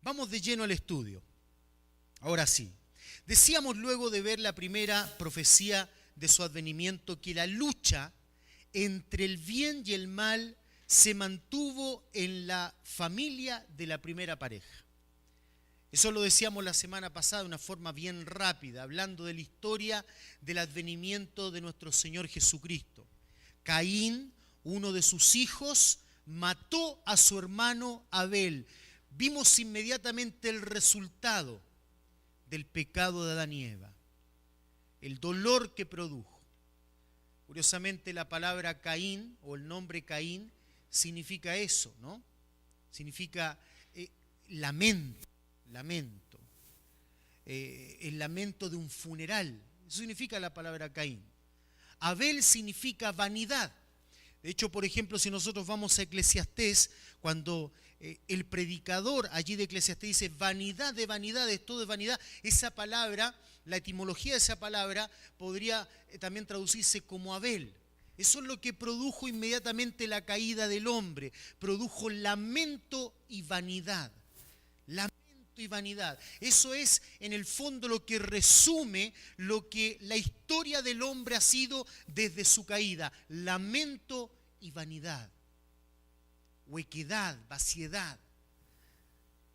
Vamos de lleno al estudio. Ahora sí. Decíamos luego de ver la primera profecía de su advenimiento que la lucha entre el bien y el mal se mantuvo en la familia de la primera pareja. Eso lo decíamos la semana pasada de una forma bien rápida, hablando de la historia del advenimiento de nuestro Señor Jesucristo. Caín, uno de sus hijos, mató a su hermano Abel. Vimos inmediatamente el resultado del pecado de Adán y Eva, el dolor que produjo. Curiosamente, la palabra Caín o el nombre Caín significa eso, ¿no? Significa lamento. El lamento de un funeral. Eso significa la palabra Caín. Abel significa vanidad. De hecho, por ejemplo, si nosotros vamos a Eclesiastés, cuando el predicador allí de Eclesiastés dice vanidad de vanidades, todo es vanidad, esa palabra, la etimología de esa palabra podría también traducirse como Abel. Eso es lo que produjo inmediatamente la caída del hombre. Produjo lamento y vanidad. Lamento y vanidad. Eso es en el fondo lo que resume lo que la historia del hombre ha sido desde su caída. Lamento y vanidad. Huequedad, vaciedad.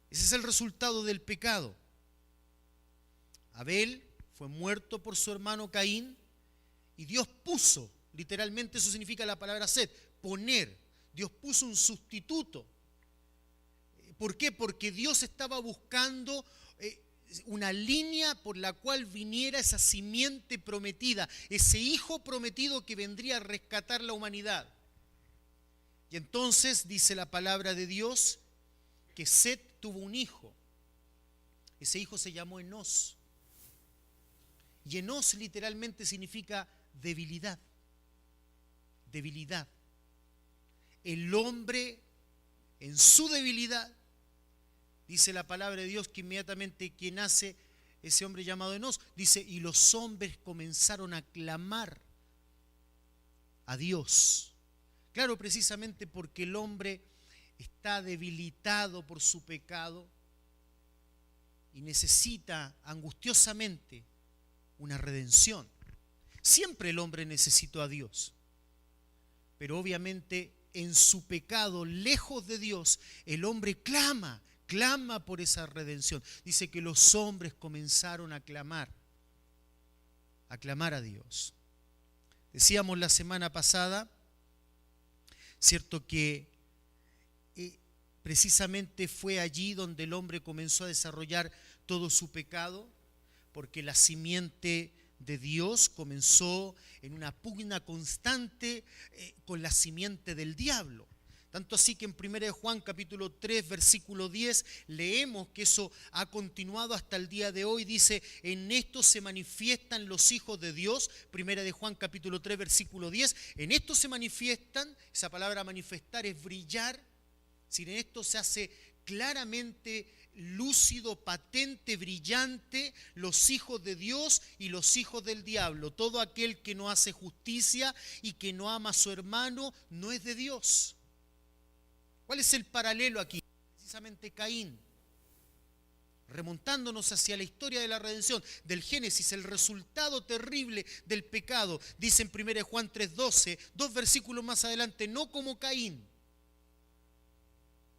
Ese es el resultado del pecado. Abel fue muerto por su hermano Caín y Dios puso, literalmente eso significa la palabra sed, poner. Dios puso un sustituto. ¿Por qué? Porque Dios estaba buscando una línea por la cual viniera esa simiente prometida, ese hijo prometido que vendría a rescatar la humanidad. Y entonces dice la palabra de Dios que Set tuvo un hijo. Ese hijo se llamó Enós. Y Enós literalmente significa debilidad. Debilidad. El hombre en su debilidad, dice la palabra de Dios que inmediatamente que nace ese hombre llamado Enós, dice, y los hombres comenzaron a clamar a Dios. Claro, precisamente porque el hombre está debilitado por su pecado y necesita angustiosamente una redención. Siempre el hombre necesitó a Dios, pero obviamente en su pecado, lejos de Dios, el hombre clama por esa redención. Dice que los hombres comenzaron a clamar a Dios. Decíamos la semana pasada, cierto que precisamente fue allí donde el hombre comenzó a desarrollar todo su pecado, porque la simiente de Dios comenzó en una pugna constante con la simiente del diablo. Tanto así que en 1 Juan capítulo 3 versículo 10 leemos que eso ha continuado hasta el día de hoy. Dice, en esto se manifiestan los hijos de Dios. 1 Juan capítulo 3 versículo 10. En esto se manifiestan, esa palabra manifestar es brillar. En esto se hace claramente lúcido, patente, brillante, los hijos de Dios y los hijos del diablo. Todo aquel que no hace justicia y que no ama a su hermano no es de Dios. ¿Cuál es el paralelo aquí? Precisamente Caín. Remontándonos hacia la historia de la redención, del Génesis, el resultado terrible del pecado. Dice en 1 Juan 3:12, 2 versículos más adelante, no como Caín.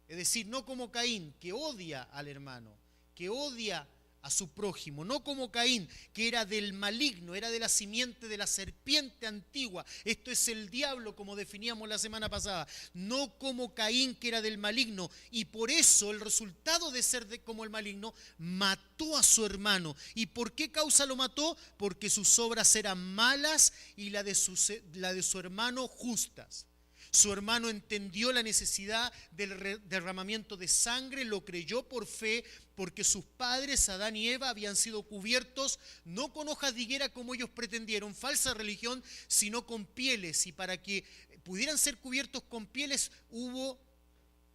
Es decir, no como Caín, que odia al hermano, que odia a su prójimo, no como Caín, que era del maligno, era de la simiente de la serpiente antigua. Esto es el diablo, como definíamos la semana pasada. No como Caín, que era del maligno, y por eso el resultado de ser como el maligno, mató a su hermano. ¿Y por qué causa lo mató? Porque sus obras eran malas y la de su hermano justas. Su hermano entendió la necesidad del derramamiento de sangre, lo creyó por fe, porque sus padres, Adán y Eva, habían sido cubiertos no con hojas de higuera como ellos pretendieron, falsa religión, sino con pieles. Y para que pudieran ser cubiertos con pieles hubo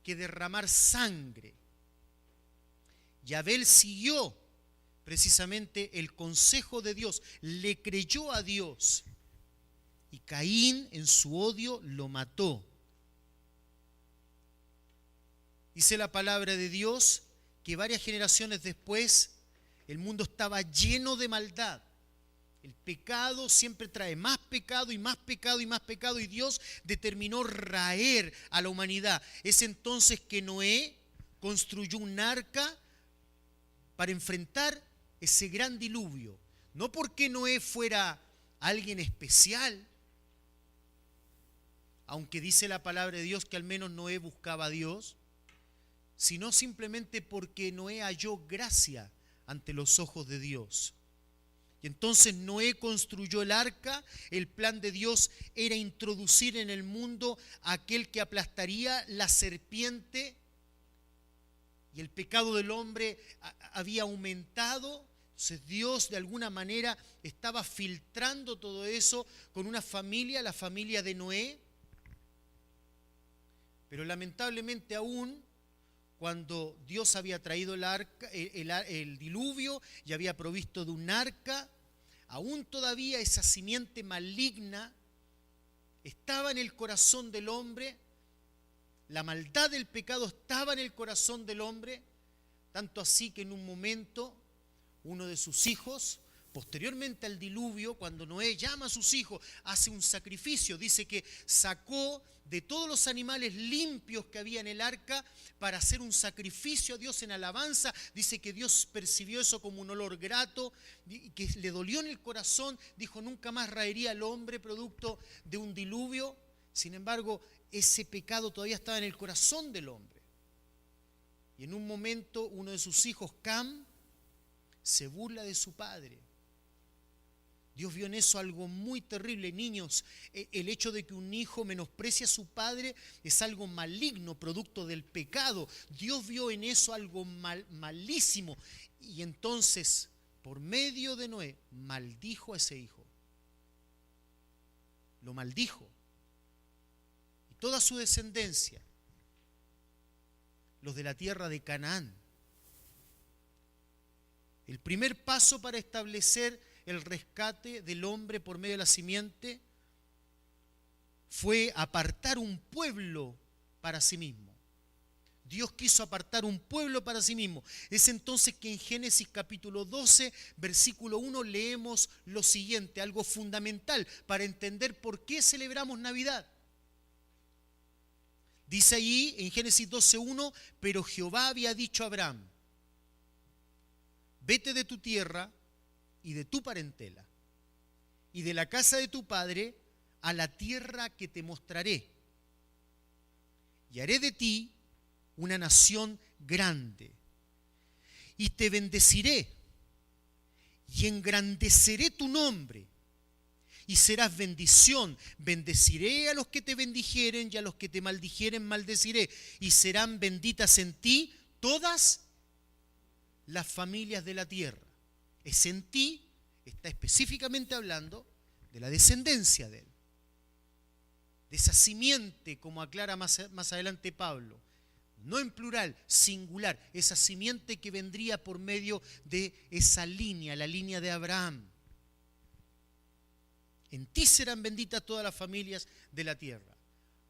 que derramar sangre. Y Abel siguió precisamente el consejo de Dios, le creyó a Dios. Y Caín, en su odio, lo mató. Dice la palabra de Dios que varias generaciones después el mundo estaba lleno de maldad. El pecado siempre trae más pecado y más pecado y más pecado, y Dios determinó raer a la humanidad. Es entonces que Noé construyó un arca para enfrentar ese gran diluvio. No porque Noé fuera alguien especial, aunque dice la palabra de Dios que al menos Noé buscaba a Dios, sino simplemente porque Noé halló gracia ante los ojos de Dios. Y entonces Noé construyó el arca. El plan de Dios era introducir en el mundo a aquel que aplastaría la serpiente, y el pecado del hombre había aumentado. Entonces Dios de alguna manera estaba filtrando todo eso con una familia, la familia de Noé. Pero lamentablemente aún cuando Dios había traído el diluvio y había provisto de un arca, aún todavía esa simiente maligna estaba en el corazón del hombre. La maldad del pecado estaba en el corazón del hombre, tanto así que en un momento uno de sus hijos, posteriormente al diluvio, cuando Noé llama a sus hijos, hace un sacrificio. Dice que sacó de todos los animales limpios que había en el arca para hacer un sacrificio a Dios en alabanza. Dice que Dios percibió eso como un olor grato, que le dolió en el corazón. Dijo, nunca más raería al hombre producto de un diluvio. Sin embargo, ese pecado todavía estaba en el corazón del hombre. Y en un momento uno de sus hijos, Cam, se burla de su padre. Dios vio en eso algo muy terrible. Niños, el hecho de que un hijo menosprecie a su padre es algo maligno, producto del pecado. Dios vio en eso algo malísimo. Y entonces, por medio de Noé, maldijo a ese hijo. Lo maldijo. Y toda su descendencia, los de la tierra de Canaán. El primer paso para establecer el rescate del hombre por medio de la simiente fue apartar un pueblo para sí mismo. Dios quiso apartar un pueblo para sí mismo. Es entonces que en Génesis capítulo 12, versículo 1, leemos lo siguiente, algo fundamental para entender por qué celebramos Navidad. Dice ahí en Génesis 12:1, pero Jehová había dicho a Abraham, vete de tu tierra y de tu parentela y de la casa de tu padre a la tierra que te mostraré, y haré de ti una nación grande, y te bendeciré, y engrandeceré tu nombre, y serás bendición. Bendeciré a los que te bendijeren, y a los que te maldijeren maldeciré, y serán benditas en ti todas las familias de la tierra. Es en ti, está específicamente hablando de la descendencia de él, de esa simiente, como aclara más adelante Pablo, no en plural, singular, esa simiente que vendría por medio de esa línea, la línea de Abraham. En ti serán benditas todas las familias de la tierra.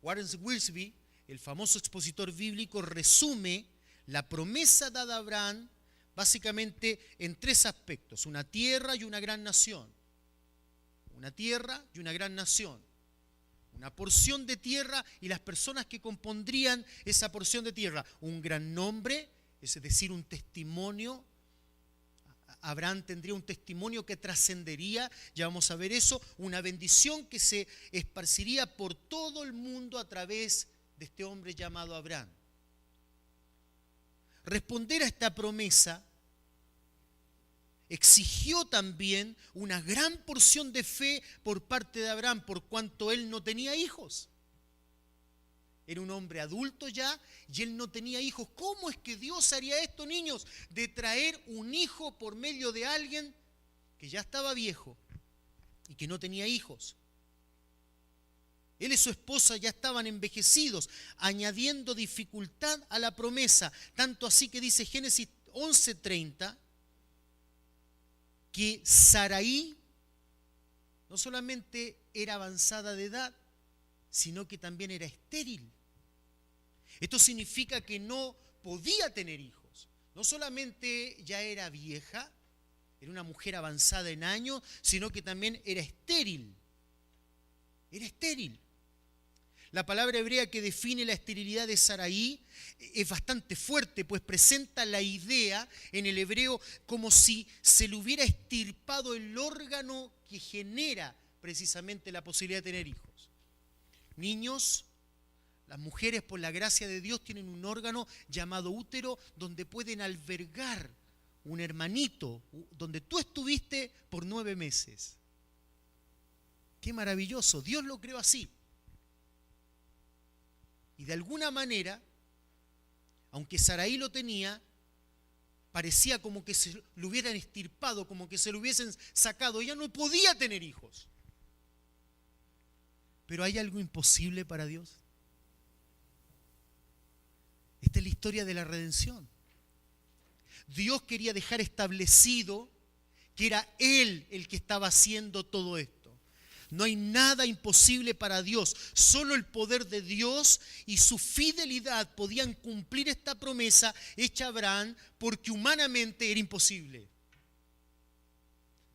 Warren Wiersbe, el famoso expositor bíblico, resume la promesa dada a Abraham básicamente en tres aspectos: una tierra y una gran nación. Una tierra y una gran nación. Una porción de tierra y las personas que compondrían esa porción de tierra. Un gran nombre, es decir, un testimonio. Abraham tendría un testimonio que trascendería, ya vamos a ver eso. Una bendición que se esparciría por todo el mundo a través de este hombre llamado Abraham. Responder a esta promesa exigió también una gran porción de fe por parte de Abraham, por cuanto él no tenía hijos. Era un hombre adulto ya y él no tenía hijos. ¿Cómo es que Dios haría esto, niños? De traer un hijo por medio de alguien que ya estaba viejo y que no tenía hijos. Él y su esposa ya estaban envejecidos, añadiendo dificultad a la promesa. Tanto así que dice Génesis 11:30 que Saraí no solamente era avanzada de edad, sino que también era estéril. Esto significa que no podía tener hijos. no solamente ya era vieja, era una mujer avanzada en años, sino que también era estéril. Era estéril. La palabra hebrea que define la esterilidad de Saraí es bastante fuerte, pues presenta la idea en el hebreo como si se le hubiera extirpado el órgano que genera precisamente la posibilidad de tener hijos. Niños, las mujeres por la gracia de Dios tienen un órgano llamado útero donde pueden albergar un hermanito, donde tú estuviste por 9 meses. Qué maravilloso, Dios lo creó así. Y de alguna manera, aunque Saraí lo tenía, parecía como que se lo hubieran extirpado, como que se lo hubiesen sacado. Ella no podía tener hijos. Pero ¿hay algo imposible para Dios? Esta es la historia de la redención. Dios quería dejar establecido que era Él el que estaba haciendo todo esto. No hay nada imposible para Dios. Solo el poder de Dios y su fidelidad podían cumplir esta promesa hecha a Abraham, porque humanamente era imposible.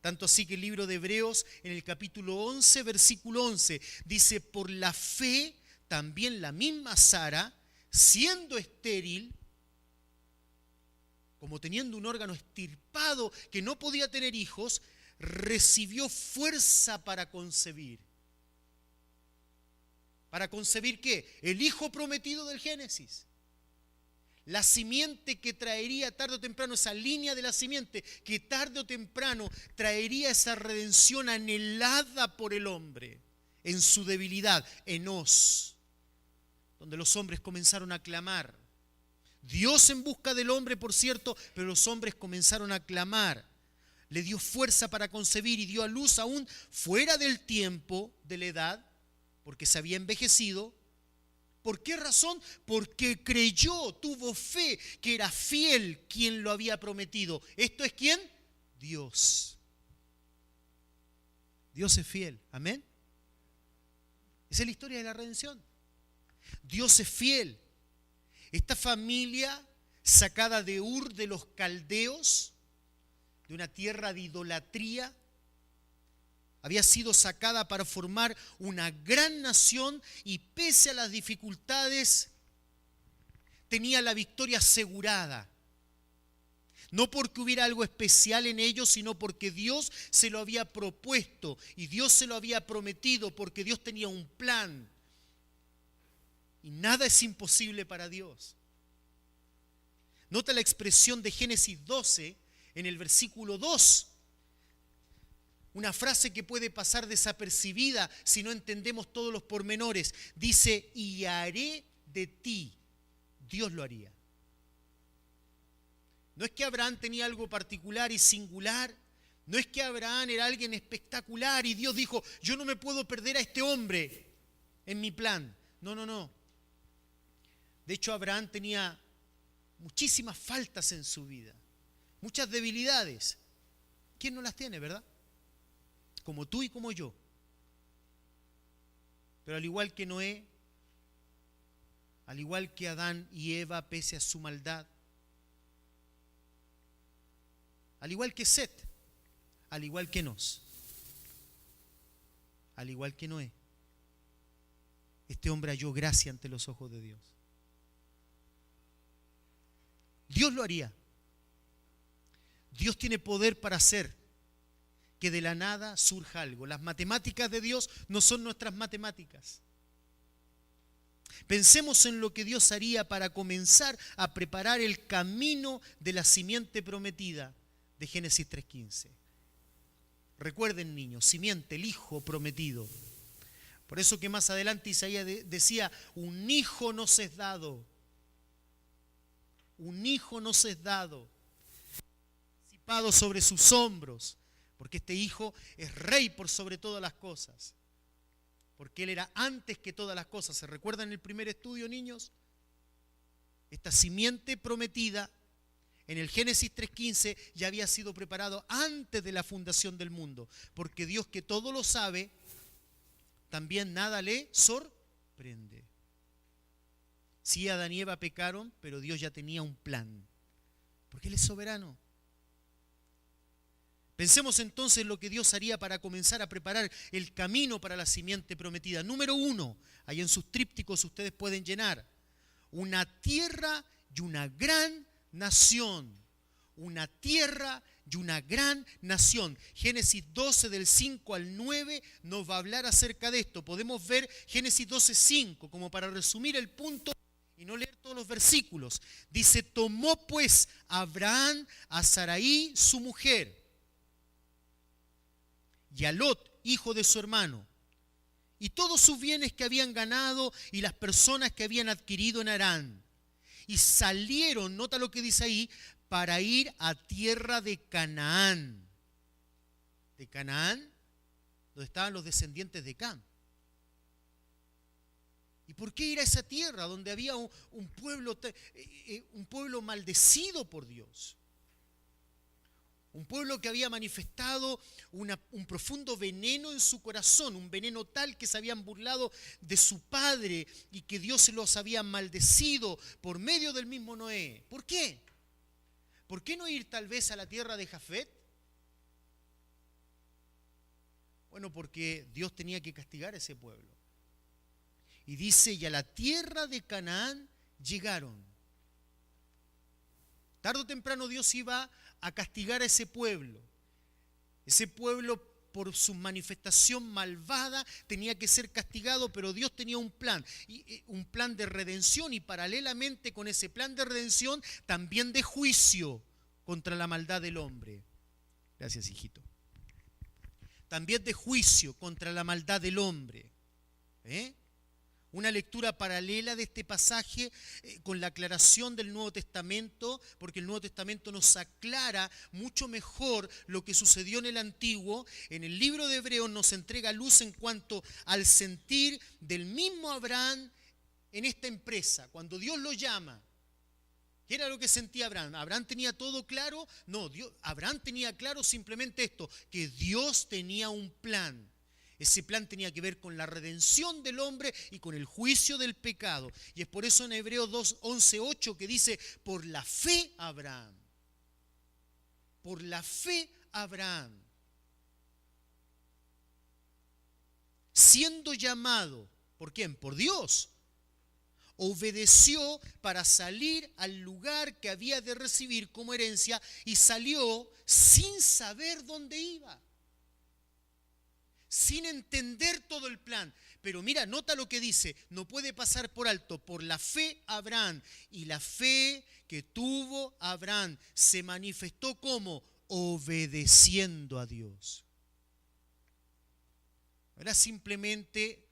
Tanto así que el libro de Hebreos, en el capítulo 11, versículo 11, dice: por la fe también la misma Sara, siendo estéril, como teniendo un órgano extirpado que no podía tener hijos, recibió fuerza para concebir. ¿Para concebir qué? El hijo prometido del Génesis. La simiente que traería tarde o temprano, esa línea de la simiente que tarde o temprano traería esa redención anhelada por el hombre en su debilidad, Enós, donde los hombres comenzaron a clamar. Dios en busca del hombre, por cierto, pero los hombres comenzaron a clamar. Le dio fuerza para concebir y dio a luz aún fuera del tiempo, de la edad, porque se había envejecido. ¿Por qué razón? Porque creyó, tuvo fe, que era fiel quien lo había prometido. ¿Esto es quién? Dios. Dios es fiel. Amén. Esa es la historia de la redención. Dios es fiel. Esta familia sacada de Ur de los caldeos, de una tierra de idolatría, había sido sacada para formar una gran nación y pese a las dificultades tenía la victoria asegurada. No porque hubiera algo especial en ellos, sino porque Dios se lo había propuesto y Dios se lo había prometido, porque Dios tenía un plan. Y nada es imposible para Dios. Nota la expresión de Génesis 12 en el versículo 2. Una frase que puede pasar desapercibida si no entendemos todos los pormenores. Dice: y haré de ti. Dios lo haría. No es que Abraham tenía algo particular y singular. No es que Abraham era alguien espectacular y Dios dijo: yo no me puedo perder a este hombre en mi plan. No. De hecho, Abraham tenía muchísimas faltas en su vida, muchas debilidades. ¿Quién no las tiene, verdad? Como tú y como yo. Pero al igual que Noé, al igual que Adán y Eva, pese a su maldad, al igual que Set, al igual que Nos, al igual que Noé, este hombre halló gracia ante los ojos de Dios. Dios lo haría. Dios tiene poder para hacer que de la nada surja algo. Las matemáticas de Dios no son nuestras matemáticas. Pensemos en lo que Dios haría para comenzar a preparar el camino de la simiente prometida de Génesis 3:15. Recuerden, niños, simiente, el hijo prometido. Por eso que más adelante Isaías decía: un hijo nos es dado. Un hijo nos es dado, principado sobre sus hombros, porque este hijo es rey por sobre todas las cosas, porque él era antes que todas las cosas. ¿Se recuerdan el primer estudio, niños? Esta simiente prometida en el Génesis 3:15 ya había sido preparado antes de la fundación del mundo, porque Dios, que todo lo sabe, también nada le sorprende. Sí, Adán y Eva pecaron, pero Dios ya tenía un plan. Porque Él es soberano. Pensemos entonces en lo que Dios haría para comenzar a preparar el camino para la simiente prometida. Número 1, ahí en sus trípticos ustedes pueden llenar: una tierra y una gran nación. Una tierra y una gran nación. Génesis 12 del 5 al 9 nos va a hablar acerca de esto. Podemos ver Génesis 12:5 como para resumir el punto y no leer todos los versículos. Dice: tomó pues Abraham a Sarai su mujer y a Lot, hijo de su hermano, y todos sus bienes que habían ganado y las personas que habían adquirido en Harán. Y salieron, nota lo que dice ahí, para ir a tierra de Canaán. De Canaán, donde estaban los descendientes de Cam. ¿Y por qué ir a esa tierra donde había un pueblo maldecido por Dios? Un pueblo que había manifestado un profundo veneno en su corazón, un veneno tal que se habían burlado de su padre y que Dios se los había maldecido por medio del mismo Noé. ¿Por qué? ¿Por qué no ir tal vez a la tierra de Jafet? Bueno, porque Dios tenía que castigar a ese pueblo. Y dice: y a la tierra de Canaán llegaron. Tarde o temprano Dios iba a castigar a ese pueblo. Ese pueblo, por su manifestación malvada, tenía que ser castigado, pero Dios tenía un plan de redención, y paralelamente con ese plan de redención, también de juicio contra la maldad del hombre. Gracias, hijito. También de juicio contra la maldad del hombre. Una lectura paralela de este pasaje con la aclaración del Nuevo Testamento, porque el Nuevo Testamento nos aclara mucho mejor lo que sucedió en el Antiguo. En el libro de Hebreos nos entrega luz en cuanto al sentir del mismo Abraham en esta empresa, cuando Dios lo llama. ¿Qué era lo que sentía Abraham? ¿Abraham tenía todo claro? No, Abraham tenía claro simplemente esto, que Dios tenía un plan. Ese plan tenía que ver con la redención del hombre y con el juicio del pecado. Y es por eso en Hebreos 11:8 que dice: por la fe Abraham. Por la fe Abraham, siendo llamado, ¿por quién? Por Dios, obedeció para salir al lugar que había de recibir como herencia, y salió sin saber dónde iba, sin entender todo el plan. Pero mira, nota lo que dice: no puede pasar por alto, por la fe Abraham. Y la fe que tuvo Abraham se manifestó como obedeciendo a Dios. Era simplemente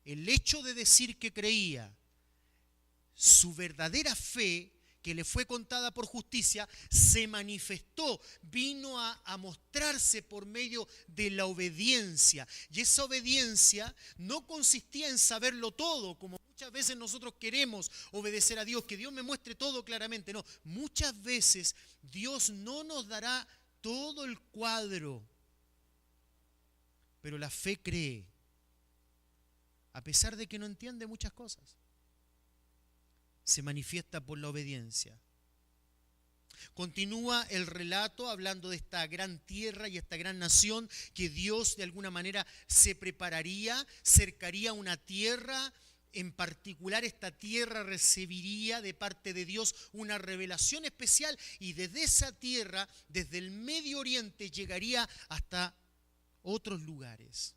el hecho de decir que creía. Su verdadera fe, que le fue contada por justicia, se manifestó, vino a mostrarse por medio de la obediencia. Y esa obediencia no consistía en saberlo todo, como muchas veces nosotros queremos obedecer a Dios, que Dios me muestre todo claramente. No, muchas veces Dios no nos dará todo el cuadro, pero la fe cree, a pesar de que no entiende muchas cosas. Se manifiesta por la obediencia. Continúa el relato hablando de esta gran tierra y esta gran nación que Dios de alguna manera se prepararía, cercaría una tierra. En particular, esta tierra recibiría de parte de Dios una revelación especial, y desde esa tierra, desde el Medio Oriente, llegaría hasta otros lugares.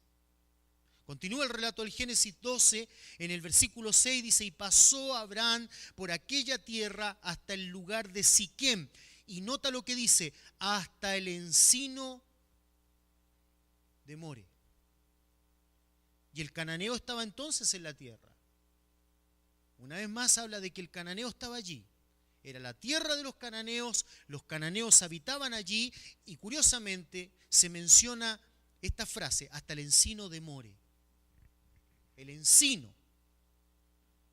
Continúa el relato del Génesis 12, en el versículo 6 dice: y pasó Abraham por aquella tierra hasta el lugar de Siquem. Y nota lo que dice: hasta el encino de More. Y el cananeo estaba entonces en la tierra. Una vez más habla de que el cananeo estaba allí. Era la tierra de los cananeos habitaban allí, y curiosamente se menciona esta frase: hasta el encino de More. El encino.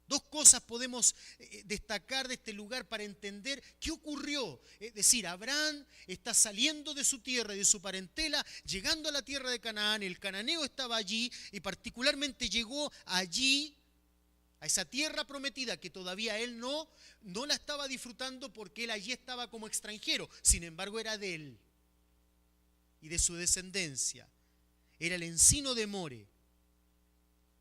Dos cosas podemos destacar de este lugar para entender qué ocurrió. Es decir, Abraham está saliendo de su tierra y de su parentela, llegando a la tierra de Canaán. El cananeo estaba allí, y particularmente llegó allí a esa tierra prometida que todavía él no la estaba disfrutando porque él allí estaba como extranjero. Sin embargo, era de él y de su descendencia. Era el encino de More.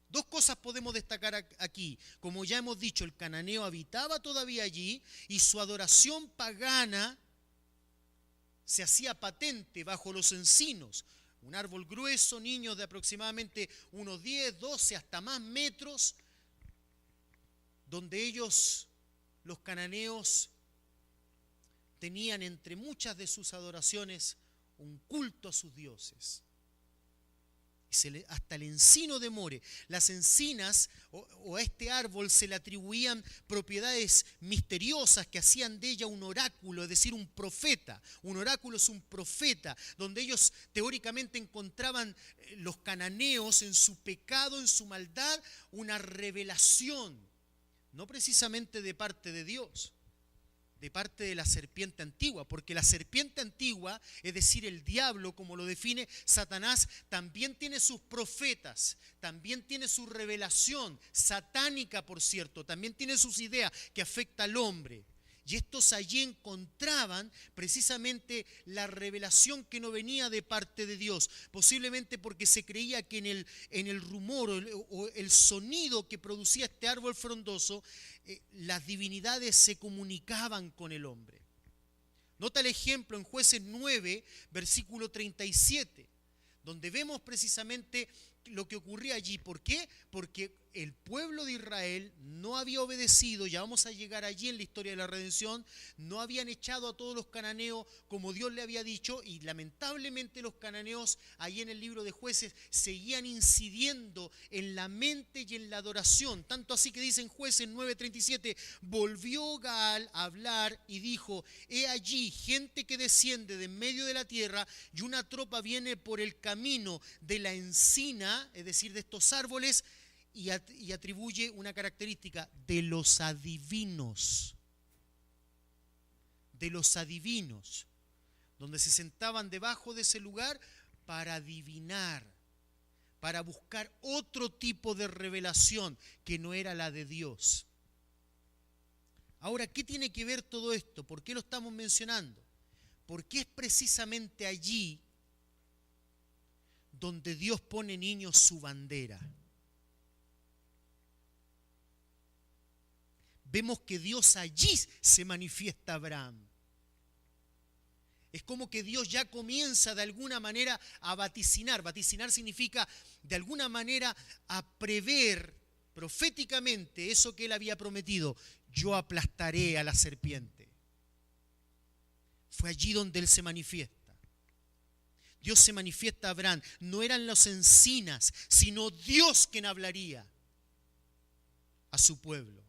Dos cosas podemos destacar aquí. Como ya hemos dicho, el cananeo habitaba todavía allí y su adoración pagana se hacía patente bajo los encinos. Un árbol grueso, niños de aproximadamente unos 10, 12, hasta más metros, donde ellos, los cananeos, tenían entre muchas de sus adoraciones un culto a sus dioses. Hasta el encino de More. Las encinas o a este árbol se le atribuían propiedades misteriosas que hacían de ella un oráculo, es decir, un profeta. Un oráculo es un profeta, donde ellos teóricamente encontraban los cananeos en su pecado, en su maldad, una revelación, no precisamente de parte de Dios, de parte de la serpiente antigua, porque la serpiente antigua, es decir, el diablo, como lo define Satanás, también tiene sus profetas, también tiene su revelación satánica, por cierto, también tiene sus ideas que afectan al hombre. Y estos allí encontraban precisamente la revelación que no venía de parte de Dios, posiblemente porque se creía que en el rumor o el sonido que producía este árbol frondoso, las divinidades se comunicaban con el hombre. Nota el ejemplo en Jueces 9, versículo 37, donde vemos precisamente lo que ocurría allí. ¿Por qué? Porque el pueblo de Israel no había obedecido, ya vamos a llegar allí en la historia de la redención, no habían echado a todos los cananeos como Dios le había dicho, y lamentablemente los cananeos allí en el libro de Jueces seguían incidiendo en la mente y en la adoración, tanto así que dice en Jueces 9:37, volvió Gaal a hablar y dijo, he allí gente que desciende de en medio de la tierra y una tropa viene por el camino de la encina, es decir, de estos árboles, y atribuye una característica de los adivinos, donde se sentaban debajo de ese lugar para adivinar, para buscar otro tipo de revelación que no era la de Dios. Ahora, ¿qué tiene que ver todo esto? ¿Por qué lo estamos mencionando? Porque es precisamente allí donde Dios pone, niños, su bandera. Vemos que Dios allí se manifiesta a Abraham. Es como que Dios ya comienza de alguna manera a vaticinar. Vaticinar significa de alguna manera a prever proféticamente eso que él había prometido. Yo aplastaré a la serpiente. Fue allí donde él se manifiesta. Dios se manifiesta a Abraham. No eran las encinas, sino Dios quien hablaría a su pueblo.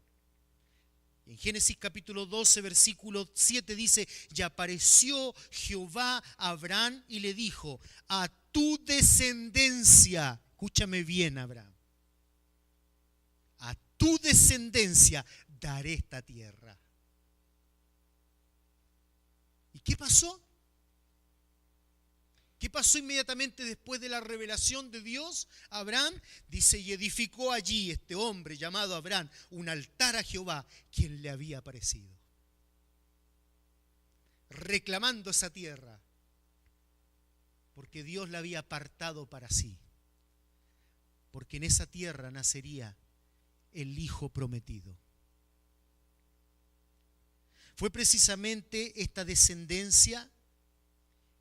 En Génesis capítulo 12, versículo 7 dice, y apareció Jehová a Abraham y le dijo, a tu descendencia, escúchame bien, Abraham, a tu descendencia daré esta tierra. ¿Y qué pasó? ¿Qué pasó inmediatamente después de la revelación de Dios? Abraham dice, y edificó allí este hombre llamado Abraham un altar a Jehová, quien le había aparecido, reclamando esa tierra, porque Dios la había apartado para sí, porque en esa tierra nacería el Hijo prometido. Fue precisamente esta descendencia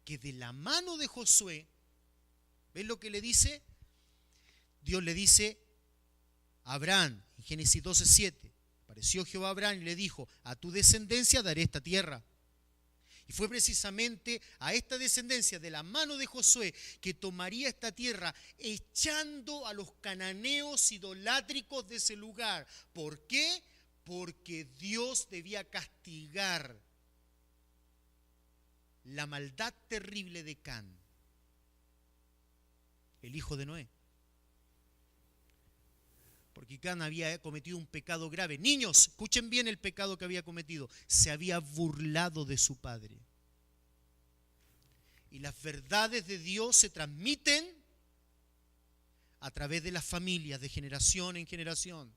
que de la mano de Josué, ¿ves lo que le dice? Dios le dice a Abraham, en Génesis 12:7, apareció Jehová a Abraham y le dijo, a tu descendencia daré esta tierra. Y fue precisamente a esta descendencia de la mano de Josué que tomaría esta tierra, echando a los cananeos idolátricos de ese lugar. ¿Por qué? Porque Dios debía castigar la maldad terrible de Can, el hijo de Noé. Porque Can había cometido un pecado grave. Niños, escuchen bien el pecado que había cometido. Se había burlado de su padre. Y las verdades de Dios se transmiten a través de las familias, de generación en generación.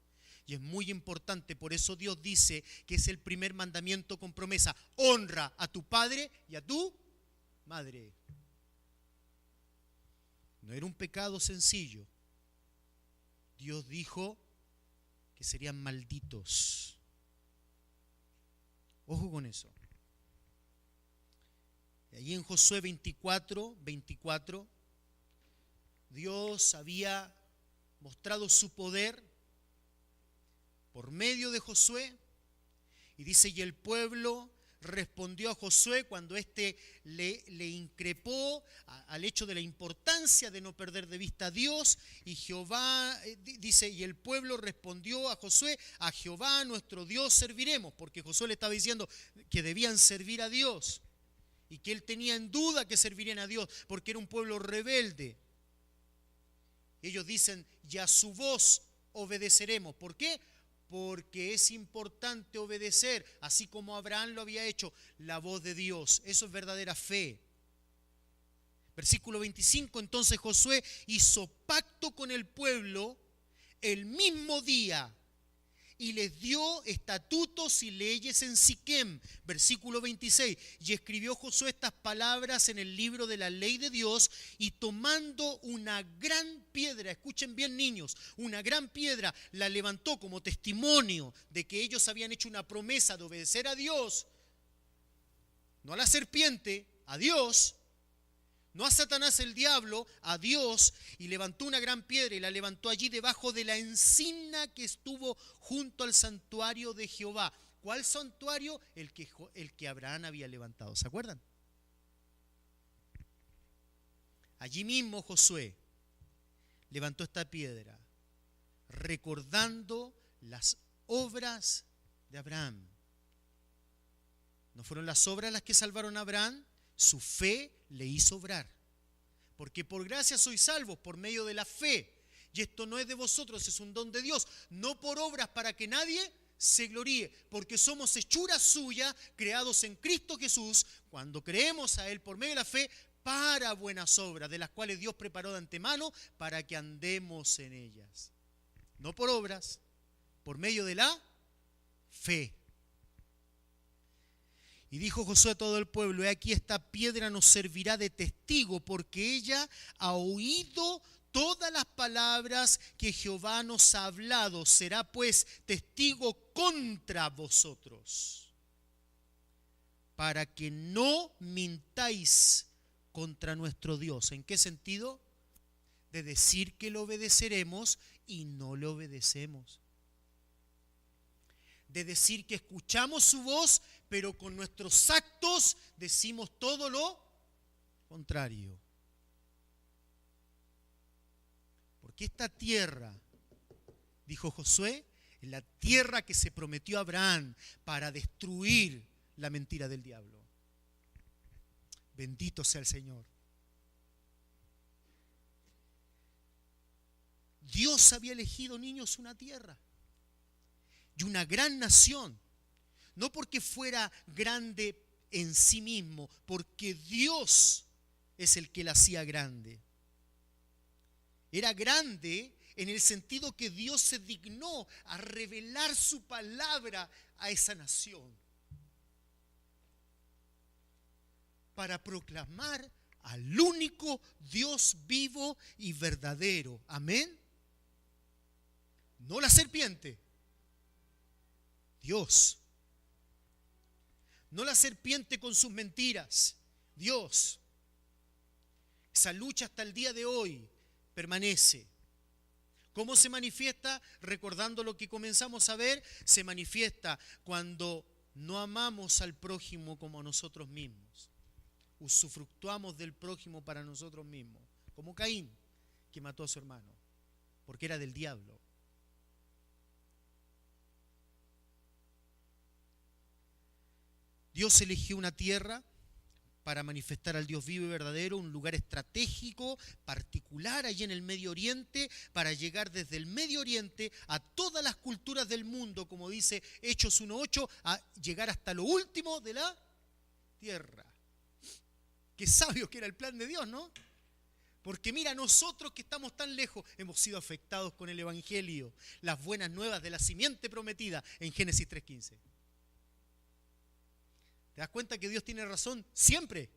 Y es muy importante, por eso Dios dice que es el primer mandamiento con promesa: honra a tu padre y a tu madre. No era un pecado sencillo. Dios dijo que serían malditos. Ojo con eso. Y allí en Josué 24, Dios había mostrado su poder por medio de Josué, y dice: y el pueblo respondió a Josué cuando éste le increpó al hecho de la importancia de no perder de vista a Dios. Y Jehová, dice, y el pueblo respondió a Josué: a Jehová nuestro Dios serviremos, porque Josué le estaba diciendo que debían servir a Dios, y que él tenía en duda que servirían a Dios, porque era un pueblo rebelde. Ellos dicen: y a su voz obedeceremos. ¿Por qué? Porque es importante obedecer, así como Abraham lo había hecho, la voz de Dios. Eso es verdadera fe. Versículo 25, entonces Josué hizo pacto con el pueblo el mismo día y les dio estatutos y leyes en Siquem. Versículo 26, y escribió Josué estas palabras en el libro de la ley de Dios, y tomando una gran piedra, escuchen bien niños, una gran piedra, la levantó como testimonio de que ellos habían hecho una promesa de obedecer a Dios, no a la serpiente, a Dios, no a Satanás el diablo, a Dios, y levantó una gran piedra y la levantó allí debajo de la encina que estuvo junto al santuario de Jehová. ¿Cuál santuario? El que Abraham había levantado, ¿se acuerdan? Allí mismo Josué levantó esta piedra, recordando las obras de Abraham. ¿No fueron las obras las que salvaron a Abraham? Su fe le hizo obrar. Porque por gracia sois salvos por medio de la fe. Y esto no es de vosotros, es un don de Dios. No por obras para que nadie se gloríe. Porque somos hechura suya, creados en Cristo Jesús, cuando creemos a Él por medio de la fe, para buenas obras, de las cuales Dios preparó de antemano para que andemos en ellas. No por obras, por medio de la fe. Y dijo Josué a todo el pueblo: he aquí, esta piedra nos servirá de testigo, porque ella ha oído todas las palabras que Jehová nos ha hablado. Será pues testigo contra vosotros, para que no mintáis contra nuestro Dios. ¿En qué sentido? De decir que lo obedeceremos y no le obedecemos. De decir que escuchamos su voz, pero con nuestros actos decimos todo lo contrario. Porque esta tierra, dijo Josué, es la tierra que se prometió a Abraham para destruir la mentira del diablo. Bendito sea el Señor. Dios había elegido, niños, una tierra y una gran nación, no porque fuera grande en sí mismo, porque Dios es el que la hacía grande. Era grande en el sentido que Dios se dignó a revelar su palabra a esa nación para proclamar al único Dios vivo y verdadero. Amén. No la serpiente, Dios. No la serpiente con sus mentiras, Dios. Esa lucha hasta el día de hoy permanece. ¿Cómo se manifiesta? Recordando lo que comenzamos a ver, se manifiesta cuando no amamos al prójimo como a nosotros mismos. Usufructuamos del prójimo para nosotros mismos, como Caín, que mató a su hermano, porque era del diablo. Dios eligió una tierra para manifestar al Dios vivo y verdadero, un lugar estratégico, particular allí en el Medio Oriente, para llegar desde el Medio Oriente a todas las culturas del mundo, como dice Hechos 1:8, a llegar hasta lo último de la tierra. Qué sabio que era el plan de Dios, ¿no? Porque mira, nosotros que estamos tan lejos hemos sido afectados con el Evangelio, las buenas nuevas de la simiente prometida en Génesis 3:15. ¿Te das cuenta que Dios tiene razón siempre?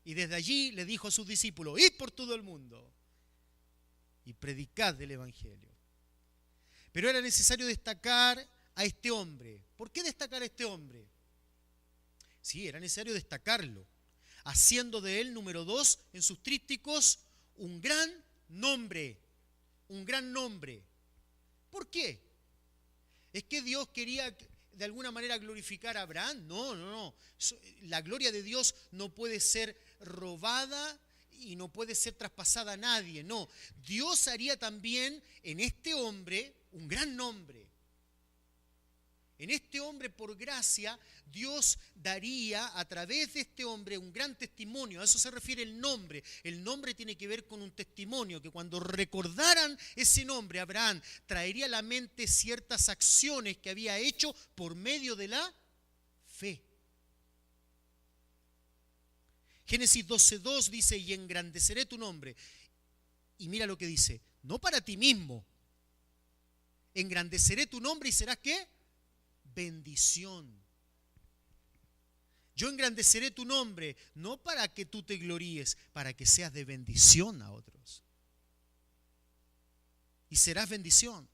Y desde allí le dijo a sus discípulos: id por todo el mundo y predicad del Evangelio. Pero era necesario destacar a este hombre. ¿Por qué destacar a este hombre? Sí, era necesario destacarlo, haciendo de él, número 2, en sus trípticos, un gran nombre. Un gran nombre. ¿Por qué? ¿Es que Dios quería de alguna manera glorificar a Abraham? No. La gloria de Dios no puede ser robada y no puede ser traspasada a nadie. No, Dios haría también en este hombre un gran nombre. En este hombre, por gracia, Dios daría a través de este hombre un gran testimonio. A eso se refiere el nombre. El nombre tiene que ver con un testimonio, que cuando recordaran ese nombre, Abraham traería a la mente ciertas acciones que había hecho por medio de la fe. Génesis 12:2 dice: y engrandeceré tu nombre. Y mira lo que dice: no para ti mismo. Engrandeceré tu nombre y serás ¿qué? Bendición. Yo engrandeceré tu nombre, no para que tú te gloríes, para que seas de bendición a otros. Y serás bendición.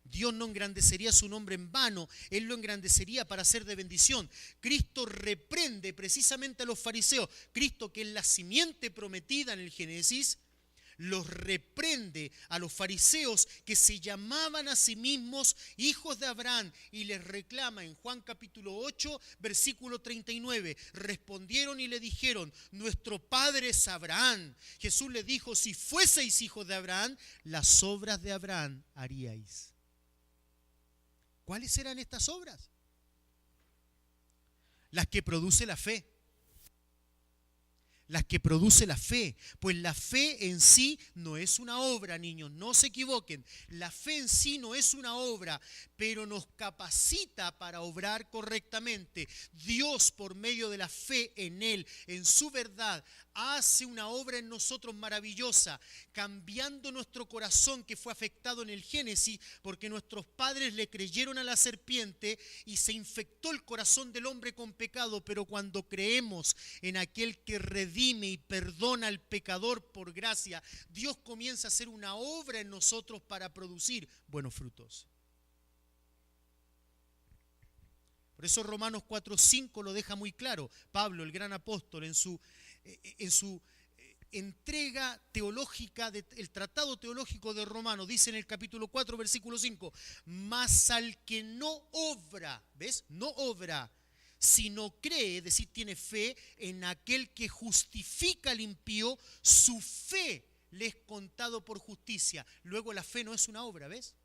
Dios no engrandecería su nombre en vano, Él lo engrandecería para ser de bendición. Cristo reprende precisamente a los fariseos. Cristo, que es la simiente prometida en el Génesis, los reprende a los fariseos que se llamaban a sí mismos hijos de Abraham y les reclama en Juan capítulo 8, versículo 39. Respondieron y le dijeron: nuestro padre es Abraham. Jesús le dijo: si fueseis hijos de Abraham, las obras de Abraham haríais. ¿Cuáles eran estas obras? Las que produce la fe. Las que produce la fe. Pues la fe en sí no es una obra, niños, no se equivoquen. La fe en sí no es una obra, pero nos capacita para obrar correctamente. Dios, por medio de la fe en Él, en su verdad, hace una obra en nosotros maravillosa, cambiando nuestro corazón que fue afectado en el Génesis, porque nuestros padres le creyeron a la serpiente y se infectó el corazón del hombre con pecado. Pero cuando creemos en aquel que redime y perdona al pecador por gracia, Dios comienza a hacer una obra en nosotros para producir buenos frutos. Por eso Romanos 4:5 lo deja muy claro. Pablo, el gran apóstol, en su entrega teológica del tratado teológico de Romanos, dice en el capítulo 4, versículo 5: mas al que no obra, ¿ves? No obra, sino cree, es decir, tiene fe en aquel que justifica al impío, su fe le es contado por justicia. Luego la fe no es una obra, ¿ves?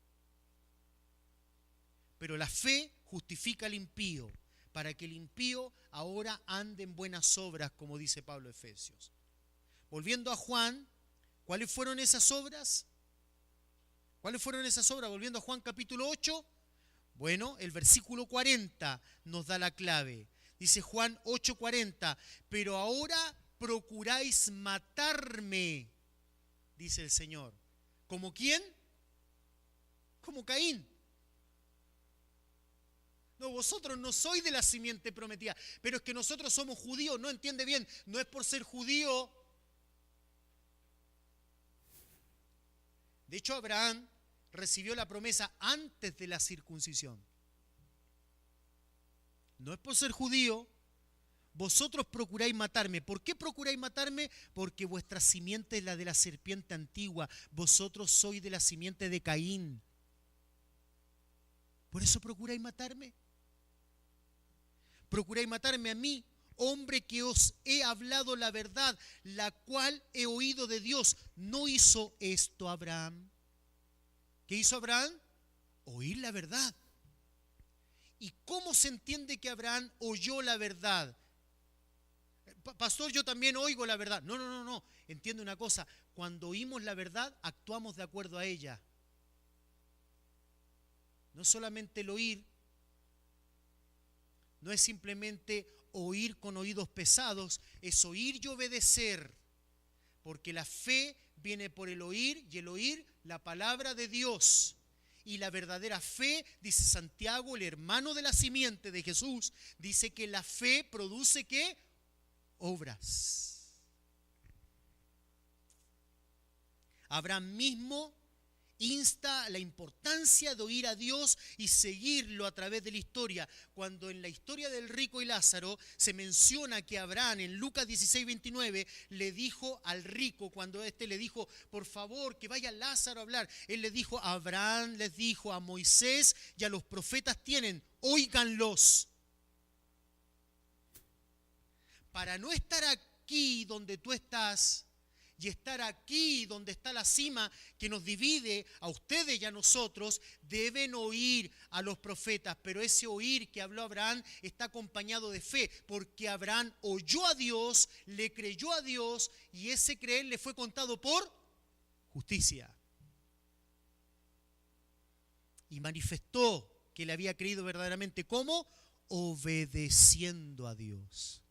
Pero la fe justifica al impío, para que el impío ahora ande en buenas obras, como dice Pablo a Efesios. Volviendo a Juan, ¿cuáles fueron esas obras? ¿Cuáles fueron esas obras? Volviendo a Juan capítulo 8, bueno, el versículo 40 nos da la clave. Dice Juan 8:40, pero ahora procuráis matarme, dice el Señor. ¿Como quién? Como Caín. No, vosotros no sois de la simiente prometida, pero es que nosotros somos judíos. No entiende bien, no es por ser judío. De hecho, Abraham recibió la promesa antes de la circuncisión. No es por ser judío. Vosotros procuráis matarme. ¿Por qué procuráis matarme? Porque vuestra simiente es la de la serpiente antigua. Vosotros sois de la simiente de Caín. ¿Por eso procuráis matarme? Procuráis matarme a mí, hombre que os he hablado la verdad, la cual he oído de Dios. ¿No hizo esto Abraham? ¿Qué hizo Abraham? Oír la verdad. ¿Y cómo se entiende que Abraham oyó la verdad? Pastor, yo también oigo la verdad. No. Entiende una cosa. Cuando oímos la verdad, actuamos de acuerdo a ella. No solamente el oír, no es simplemente oír con oídos pesados, es oír y obedecer. Porque la fe viene por el oír y el oír la palabra de Dios. Y la verdadera fe, dice Santiago, el hermano de la simiente de Jesús, dice que la fe produce ¿qué? Obras. Abraham mismo insta la importancia de oír a Dios y seguirlo a través de la historia. Cuando en la historia del rico y Lázaro se menciona que Abraham en Lucas 16:29 le dijo al rico, cuando éste le dijo, por favor, que vaya Lázaro a hablar, él le dijo, Abraham les dijo a Moisés y a los profetas tienen, óiganlos. Para no estar aquí donde tú estás, y estar aquí donde está la cima que nos divide a ustedes y a nosotros, deben oír a los profetas. Pero ese oír que habló Abraham está acompañado de fe, porque Abraham oyó a Dios, le creyó a Dios y ese creer le fue contado por justicia. Y manifestó que le había creído verdaderamente. ¿Cómo? Obedeciendo a Dios.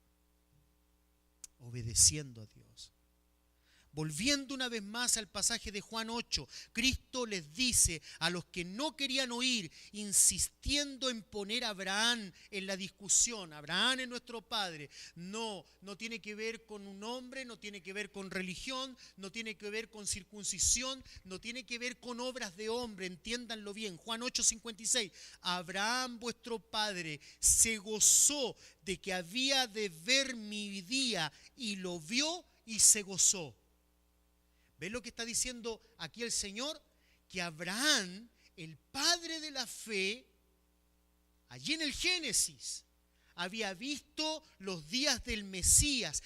Obedeciendo a Dios. Volviendo una vez más al pasaje de Juan 8, Cristo les dice a los que no querían oír, insistiendo en poner a Abraham en la discusión. Abraham es nuestro padre. No tiene que ver con un hombre, no tiene que ver con religión, no tiene que ver con circuncisión, no tiene que ver con obras de hombre, entiéndanlo bien. Juan 8:56, Abraham vuestro padre se gozó de que había de ver mi día y lo vio y se gozó. ¿Ves lo que está diciendo aquí el Señor? Que Abraham, el padre de la fe, allí en el Génesis, había visto los días del Mesías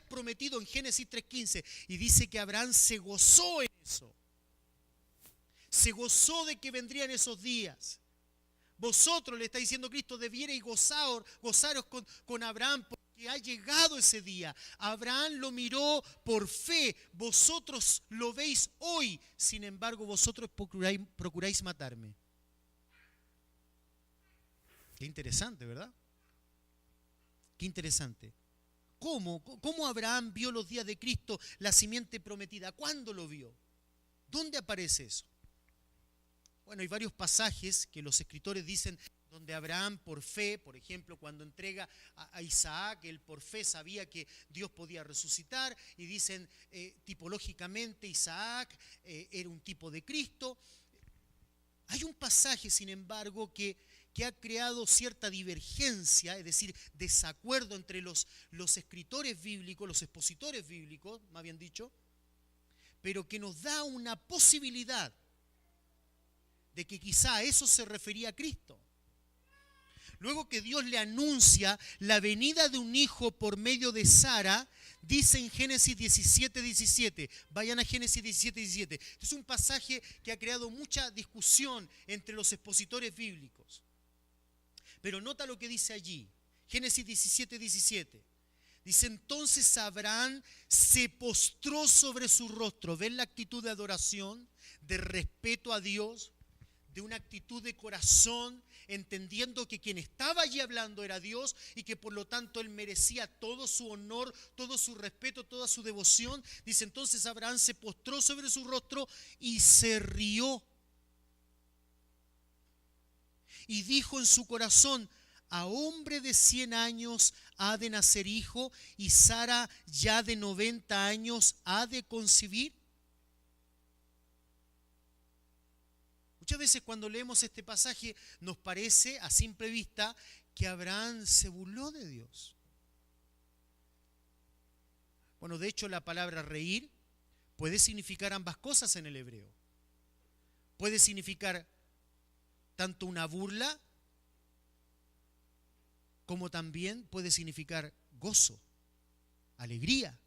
prometido en Génesis 3:15. Y dice que Abraham se gozó en eso. Se gozó de que vendrían esos días. Vosotros, le está diciendo Cristo, debierais gozaros con Abraham, porque ha llegado ese día. Abraham lo miró por fe, vosotros lo veis hoy, sin embargo vosotros procuráis matarme. Qué interesante, ¿verdad? Qué interesante. ¿Cómo Abraham vio los días de Cristo, la simiente prometida? ¿Cuándo lo vio? ¿Dónde aparece eso? Bueno, hay varios pasajes que los escritores dicen donde Abraham por fe, por ejemplo, cuando entrega a Isaac, él por fe sabía que Dios podía resucitar, y dicen tipológicamente Isaac era un tipo de Cristo. Hay un pasaje, sin embargo, que ha creado cierta divergencia, es decir, desacuerdo entre los escritores bíblicos, los expositores bíblicos, más bien dicho, pero que nos da una posibilidad de que quizá a eso se refería a Cristo. Luego que Dios le anuncia la venida de un hijo por medio de Sara, dice en Génesis 17:17. Vayan a Génesis 17:17. Este es un pasaje que ha creado mucha discusión entre los expositores bíblicos. Pero nota lo que dice allí. Génesis 17:17. Dice, entonces Abraham se postró sobre su rostro. ¿Ven la actitud de adoración, de respeto a Dios? De una actitud de corazón, entendiendo que quien estaba allí hablando era Dios y que por lo tanto él merecía todo su honor, todo su respeto, toda su devoción. Dice, entonces Abraham se postró sobre su rostro y se rió. Y dijo en su corazón, a hombre de 100 años ha de nacer hijo, y Sara ya de 90 años ha de concebir. Muchas veces cuando leemos este pasaje nos parece a simple vista que Abraham se burló de Dios. Bueno, de hecho la palabra reír puede significar ambas cosas en el hebreo. Puede significar tanto una burla como también puede significar gozo, alegría.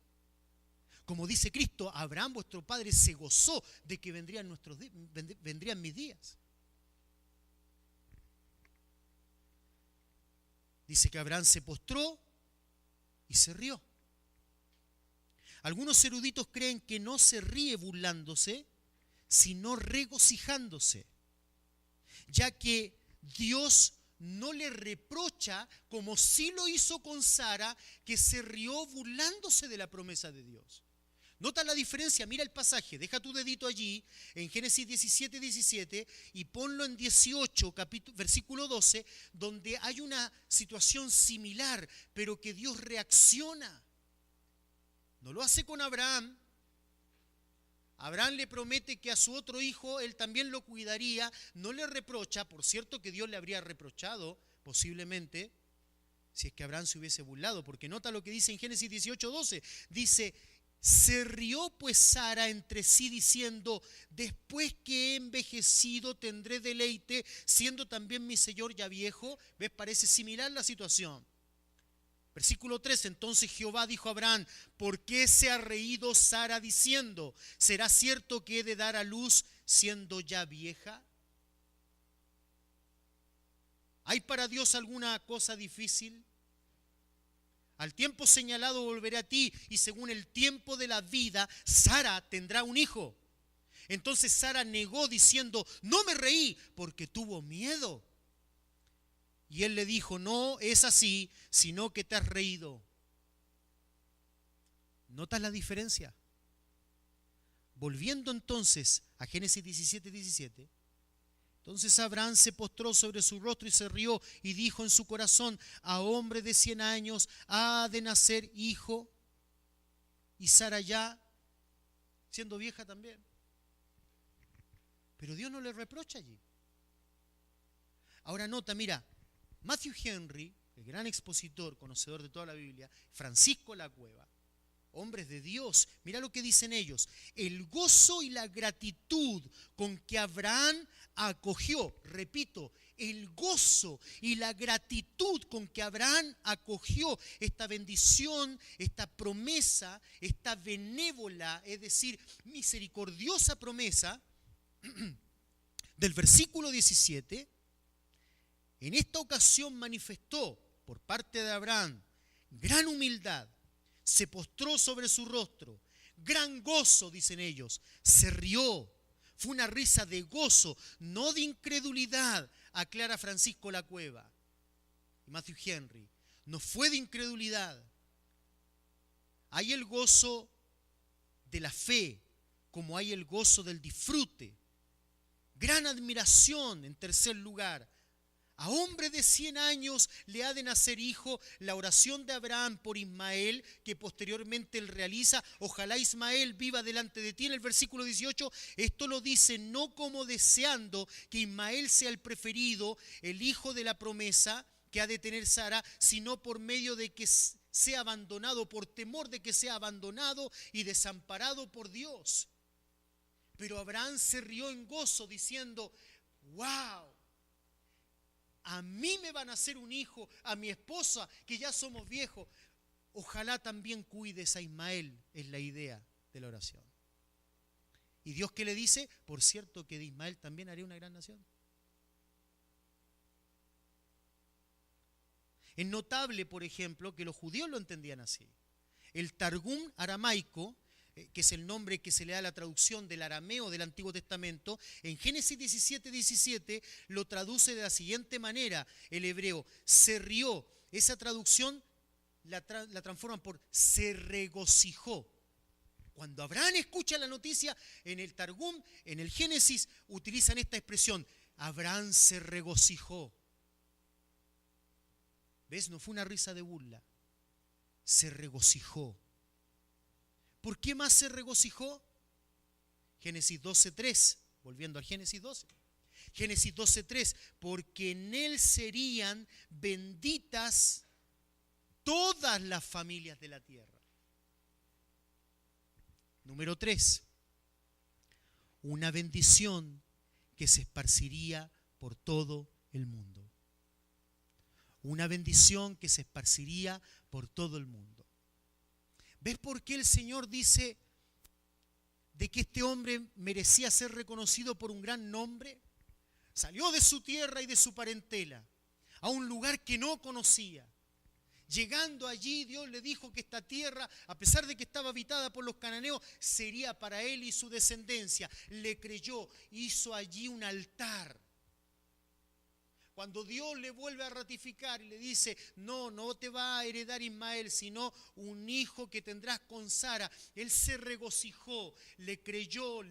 Como dice Cristo, Abraham vuestro padre se gozó de que vendrían mis días. Dice que Abraham se postró y se rió. Algunos eruditos creen que no se ríe burlándose, sino regocijándose, ya que Dios no le reprocha, como sí lo hizo con Sara, que se rió burlándose de la promesa de Dios. ¿Nota la diferencia? Mira el pasaje, deja tu dedito allí, en Génesis 17, 17, y ponlo en 18, versículo 12, donde hay una situación similar, pero que Dios reacciona. No lo hace con Abraham. Abraham le promete que a su otro hijo él también lo cuidaría, no le reprocha, por cierto que Dios le habría reprochado posiblemente, si es que Abraham se hubiese burlado, porque nota lo que dice en Génesis 18, 12, dice: se rió pues Sara entre sí diciendo: después que he envejecido tendré deleite, siendo también mi señor ya viejo. ¿Ves? Parece similar la situación. Versículo 3, entonces Jehová dijo a Abraham: ¿por qué se ha reído Sara diciendo: ¿será cierto que he de dar a luz siendo ya vieja? ¿Hay para Dios alguna cosa difícil? Al tiempo señalado volveré a ti, y según el tiempo de la vida, Sara tendrá un hijo. Entonces Sara negó diciendo: no me reí, porque tuvo miedo. Y él le dijo: no es así, sino que te has reído. ¿Notas la diferencia? Volviendo entonces a Génesis 17, 17. Entonces Abraham se postró sobre su rostro y se rió y dijo en su corazón: a hombre de 100 años ha de nacer hijo, y Sara ya siendo vieja también. Pero Dios no le reprocha allí. Ahora nota, mira, Matthew Henry, el gran expositor, conocedor de toda la Biblia, Francisco La Cueva, hombres de Dios, mira lo que dicen ellos: el gozo y la gratitud con que Abraham acogió, repito, el gozo y la gratitud con que Abraham acogió esta bendición, esta promesa, esta benévola, es decir, misericordiosa promesa del versículo 17, en esta ocasión manifestó por parte de Abraham gran humildad, se postró sobre su rostro, gran gozo, dicen ellos, se rió. Fue una risa de gozo, no de incredulidad, aclara Francisco La Cueva y Matthew Henry. No fue de incredulidad. Hay el gozo de la fe, como hay el gozo del disfrute. Gran admiración, en tercer lugar. A hombre de 100 años le ha de nacer hijo. La oración de Abraham por Ismael, que posteriormente él realiza: ojalá Ismael viva delante de ti. En el versículo 18, esto lo dice no como deseando que Ismael sea el preferido, el hijo de la promesa que ha de tener Sara, sino por medio de que sea abandonado, por temor de que sea abandonado y desamparado por Dios. Pero Abraham se rió en gozo diciendo: wow, a mí me va a nacer un hijo, a mi esposa, que ya somos viejos. Ojalá también cuides a Ismael, es la idea de la oración. ¿Y Dios qué le dice? Por cierto que de Ismael también haré una gran nación. Es notable, por ejemplo, que los judíos lo entendían así. El Targum aramaico, que es el nombre que se le da a la traducción del arameo del Antiguo Testamento, en Génesis 17, 17 lo traduce de la siguiente manera: el hebreo se rió. Esa traducción la transforman por se regocijó. Cuando Abraham escucha la noticia, en el Targum, en el Génesis, utilizan esta expresión: Abraham se regocijó. ¿Ves? No fue una risa de burla, se regocijó. ¿Por qué más se regocijó? Génesis 12:3, volviendo al Génesis 12. Génesis 12:3, porque en él serían benditas todas las familias de la tierra. Número 3, una bendición que se esparciría por todo el mundo. Una bendición que se esparciría por todo el mundo. ¿Ves por qué el Señor dice de que este hombre merecía ser reconocido por un gran nombre? Salió de su tierra y de su parentela a un lugar que no conocía. Llegando allí, Dios le dijo que esta tierra, a pesar de que estaba habitada por los cananeos, sería para él y su descendencia. Le creyó, hizo allí un altar. Cuando Dios le vuelve a ratificar y le dice, no, no te va a heredar Ismael, sino un hijo que tendrás con Sara, él se regocijó, le creyó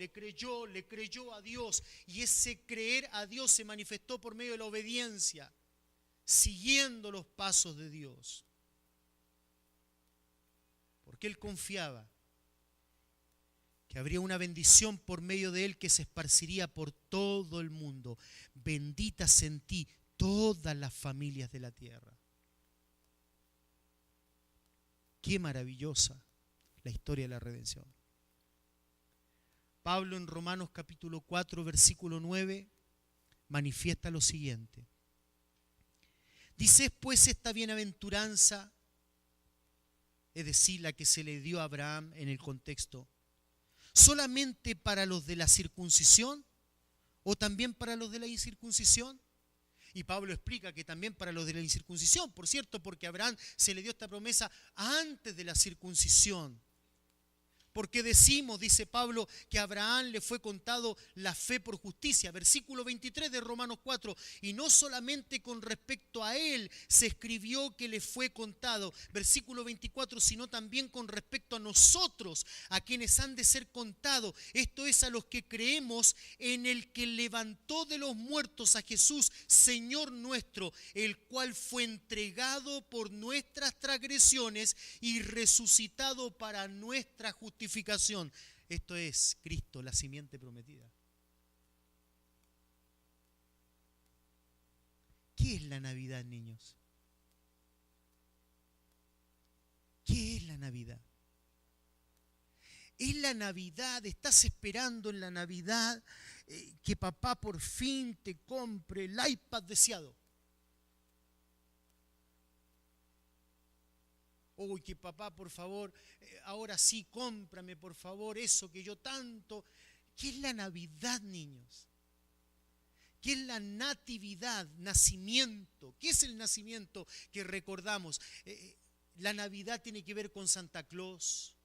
a Dios. Y ese creer a Dios se manifestó por medio de la obediencia, siguiendo los pasos de Dios. Porque él confiaba que habría una bendición por medio de él que se esparciría por todo el mundo. Benditas en ti todas las familias de la tierra. Qué maravillosa la historia de la redención. Pablo en Romanos capítulo 4, versículo 9, manifiesta lo siguiente. Dice, pues esta bienaventuranza, es decir, la que se le dio a Abraham en el contexto, ¿solamente para los de la circuncisión o también para los de la incircuncisión? Y Pablo explica que también para los de la incircuncisión, por cierto, porque a Abraham se le dio esta promesa antes de la circuncisión. Porque decimos, dice Pablo, que a Abraham le fue contado la fe por justicia. Versículo 23 de Romanos 4. Y no solamente con respecto a él se escribió que le fue contado. Versículo 24, sino también con respecto a nosotros, a quienes han de ser contados. Esto es a los que creemos en el que levantó de los muertos a Jesús, Señor nuestro, el cual fue entregado por nuestras transgresiones y resucitado para nuestra justicia. Esto es Cristo, la simiente prometida. ¿Qué es la Navidad, niños? ¿Qué es la Navidad? Es la Navidad, estás esperando en la Navidad que papá por fin te compre el iPad deseado. Uy, que papá, por favor, ahora sí, cómprame, por favor, eso que yo tanto. ¿Qué es la Navidad, niños? ¿Qué es la natividad, nacimiento? ¿Qué es el nacimiento que recordamos? La Navidad tiene que ver con Santa Claus,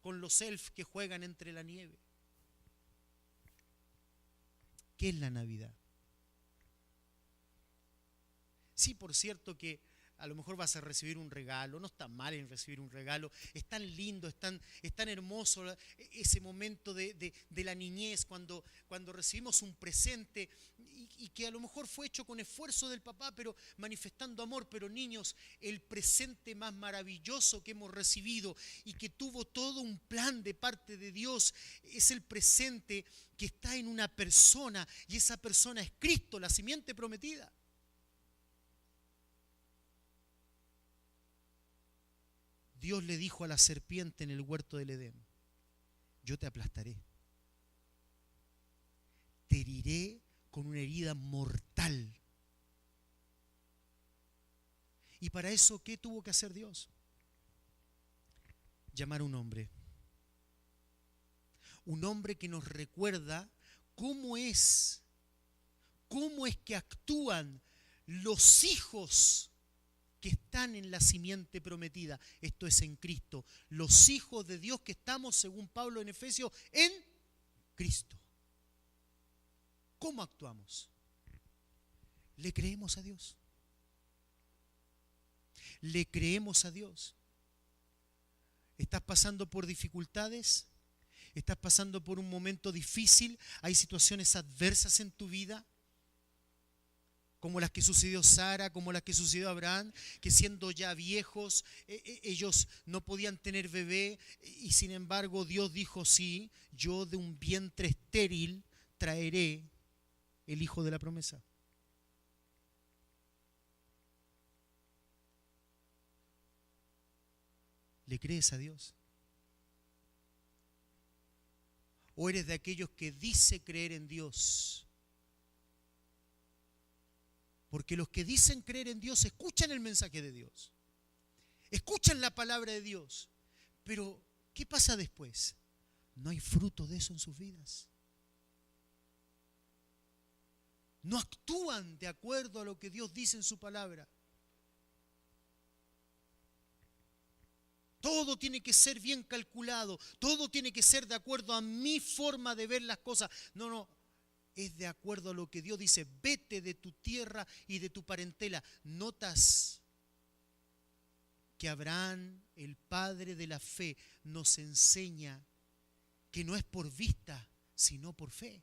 con los elfos que juegan entre la nieve. ¿Qué es la Navidad? Sí, por cierto que a lo mejor vas a recibir un regalo, no está mal en recibir un regalo, es tan lindo, es tan hermoso ese momento de la niñez cuando recibimos un presente y que a lo mejor fue hecho con esfuerzo del papá, pero manifestando amor. Pero niños, el presente más maravilloso que hemos recibido y que tuvo todo un plan de parte de Dios es el presente que está en una persona, y esa persona es Cristo, la simiente prometida. Dios le dijo a la serpiente en el huerto del Edén, yo te aplastaré, te heriré con una herida mortal. Y para eso, ¿qué tuvo que hacer Dios? Llamar a un hombre que nos recuerda cómo es que actúan los hijos que están en la simiente prometida. Esto es en Cristo. Los hijos de Dios que estamos, según Pablo en Efesios, en Cristo. ¿Cómo actuamos? ¿Le creemos a Dios? ¿Le creemos a Dios? ¿Estás pasando por dificultades? ¿Estás pasando por un momento difícil? ¿Hay situaciones adversas en tu vida? Como las que sucedió a Sara, como las que sucedió a Abraham, que siendo ya viejos, ellos no podían tener bebé, y sin embargo Dios dijo, sí, yo de un vientre estéril traeré el hijo de la promesa. ¿Le crees a Dios? ¿O eres de aquellos que dice creer en Dios? Porque los que dicen creer en Dios escuchan el mensaje de Dios, escuchan la palabra de Dios, pero ¿qué pasa después? No hay fruto de eso en sus vidas. No actúan de acuerdo a lo que Dios dice en su palabra. Todo tiene que ser bien calculado, todo tiene que ser de acuerdo a mi forma de ver las cosas. No, es de acuerdo a lo que Dios dice. Vete de tu tierra y de tu parentela. Notas que Abraham, el padre de la fe, nos enseña que no es por vista, sino por fe.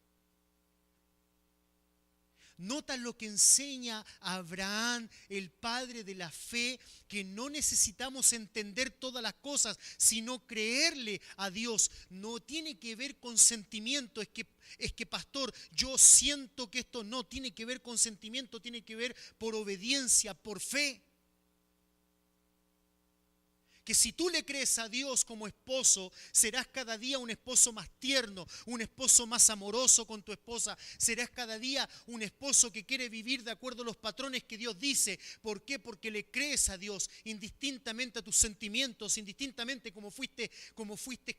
Notas lo que enseña Abraham, el padre de la fe, que no necesitamos entender todas las cosas, sino creerle a Dios. No tiene que ver con sentimiento, es que pastor, yo siento que esto no tiene que ver con sentimiento, tiene que ver por obediencia, por fe. Que si tú le crees a Dios como esposo, serás cada día un esposo más tierno, un esposo más amoroso con tu esposa. Serás cada día un esposo que quiere vivir de acuerdo a los patrones que Dios dice. ¿Por qué? Porque le crees a Dios, indistintamente a tus sentimientos, indistintamente como fuiste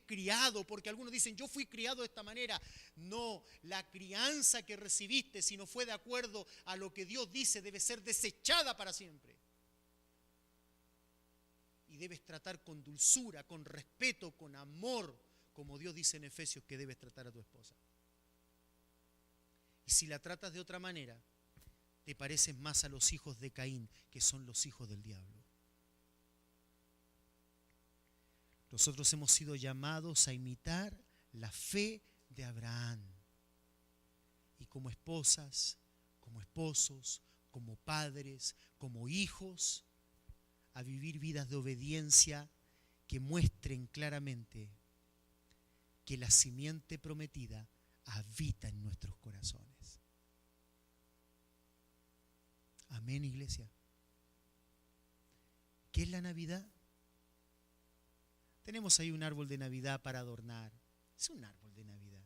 criado. Porque algunos dicen, yo fui criado de esta manera. No, la crianza que recibiste, si no fue de acuerdo a lo que Dios dice, debe ser desechada para siempre. Y debes tratar con dulzura, con respeto, con amor, como Dios dice en Efesios que debes tratar a tu esposa. Y si la tratas de otra manera, te pareces más a los hijos de Caín, que son los hijos del diablo. Nosotros hemos sido llamados a imitar la fe de Abraham. Y como esposas, como esposos, como padres, como hijos, a vivir vidas de obediencia que muestren claramente que la simiente prometida habita en nuestros corazones. Amén, iglesia. ¿Qué es la Navidad? Tenemos ahí un árbol de Navidad para adornar. Es un árbol de Navidad.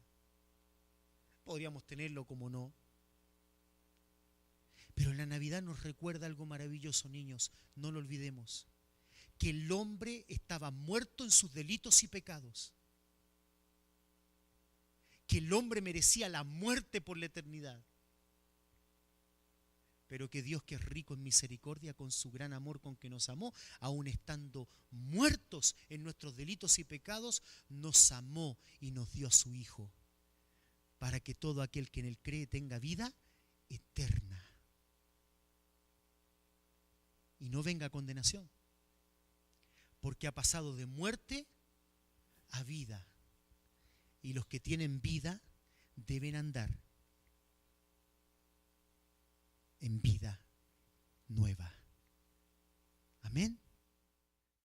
Podríamos tenerlo como no. Pero la Navidad nos recuerda algo maravilloso, niños, no lo olvidemos, que el hombre estaba muerto en sus delitos y pecados, que el hombre merecía la muerte por la eternidad, pero que Dios, que es rico en misericordia, con su gran amor con que nos amó, aun estando muertos en nuestros delitos y pecados, nos amó y nos dio a su Hijo, para que todo aquel que en él cree tenga vida eterna. Y no venga condenación, porque ha pasado de muerte a vida. Y los que tienen vida deben andar en vida nueva. Amén.